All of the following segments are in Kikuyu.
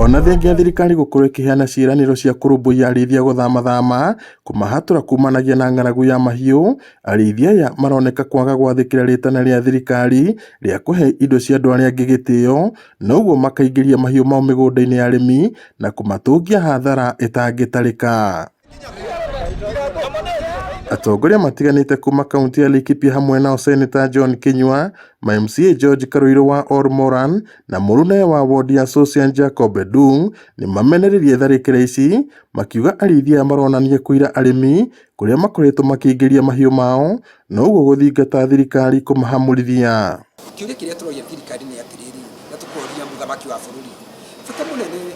Ona thengia thirikari gukorwo ikiheana ciiraniro cia kurumbuiya arĩithia guthama kumahatura kumanagia na ng'aragu ya mahiũ, arĩithia aya maroneka kwaga gwathĩkĩra rĩtana rĩa thirikari rĩa kuhe indo cia andũ arĩa angĩ gĩtĩo, noguo makaingĩria mahiũ mao mĩgũnda-inĩ ya arĩmi na kumatũngia hathara ĩtangĩtarĩka. Atongoria matiganĩte kuma kaunti ya Laikipia hamwe na Senator John Kinyua, MCA George Karuiro wa Ormoran na mũrune wa ward ya Sosian Jacob Edung ni mamenererie tharĩkĩra ici, makiuga arĩithia maronanie kũira arĩmi kũrĩa makoretwo makĩingĩria mahiũ mao, noguo gũthingata thirikari kũmahamũrithia. Kĩũria kĩrĩa tũroria thirikari nĩ atĩrĩrĩ, na tũkoria mũthamaki wa bũrũri, bata mũnene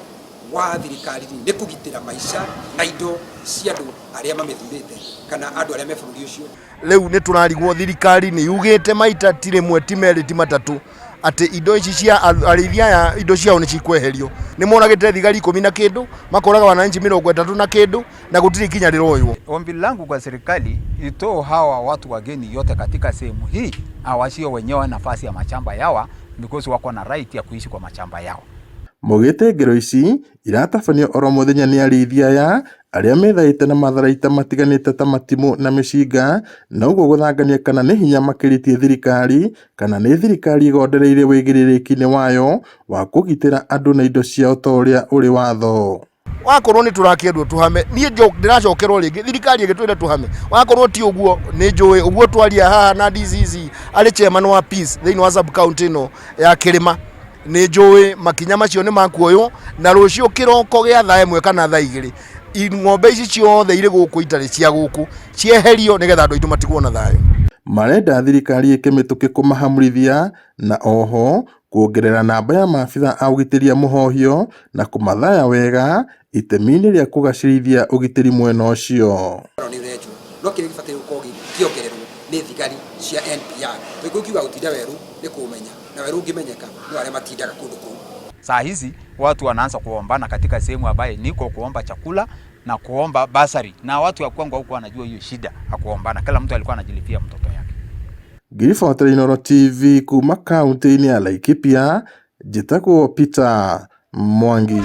wa thirikari nĩ kũgitĩra maica na indo cia andũ arĩa mamethurĩte kana andũ arĩa me bũrũri ũcio. Rĩu nĩ tũrarigwo thirikari nĩ yugĩte maita ti rĩmwe ti merĩ ti matatũ atĩ indo ici cia arĩithia ya indo ciao nĩ cikweherio. Nĩ moragĩte thigari 10 na kĩndũ, makoraga wananchi 30 na kĩndũ, na gũtirĩ kinya rĩroywo. Ombi langu kwa serikali itoe hawa watu wageni yote katika sehemu hii, awashio wenyewe nafasi ya mashamba yao because wako na right ya kuishi kwa mashamba yao. Mogete ngero ici iratabanio oro mũthenya nĩ arĩithia aya arĩa methaĩte na matharaita matiganĩte ta matimũ na mĩcinga, na ũguo gũthangania kana nĩ hinya makĩrĩtie thirikari kana nĩ thirikari igondereire wĩigĩrĩrĩki-inĩ wayo wa kũgitĩra andũ na indo ciao ta ũrĩa ũrĩ watho. Wakorwo nĩ tũrakĩendwo tũhame, niĩ ndĩracokerwo rĩngĩ thirikari ĩgĩtwĩra tũhame. Wakorwo ti ũguo nĩ njũĩ ũguo twaria haha na DCC arĩ chairman wa peace thĩinĩ wa sub county ĩno ya Kĩrĩma. Nĩ njũĩ makinya macio nĩ makuoywo na rũciũ kĩroko gĩa thaa 1 kana thaa 2 ng'ombe ici ciothe irĩ gũkũ itarĩ cia gũkũ cieherio nĩgetha andũ aitũ matigwo na thayũ. Marenda thirikari ĩkĩmĩtũke kũmahamũrithia na oho kuongerera namba ya maabitha a ũgitĩri mũhohio na kũmathaya wega itemi-inĩ rĩa kũgacĩrithia ũgitĩri mwena ũcio. No kĩrĩa gĩbataire gũkorwo gĩkĩongererwo nĩ thigari cia NPR. Tũigua kiuga gũtinda werũ nĩ kũmenya na werũ ũngĩmenyeka nĩ arĩa matindaga kũndũ kũu. Saa hizi watu wanaanza kuombana katika sehemu ambayo niko kuomba chakula na kuomba basari, na watu wa kwangu huko wanajua hiyo shida ya kuombana, kila mtu alikuwa anajilipia mtoto yake. Girifoto Inooro TV kuma kaunti-inĩ ya Laikipia, njĩtagwo Peter Mwangi.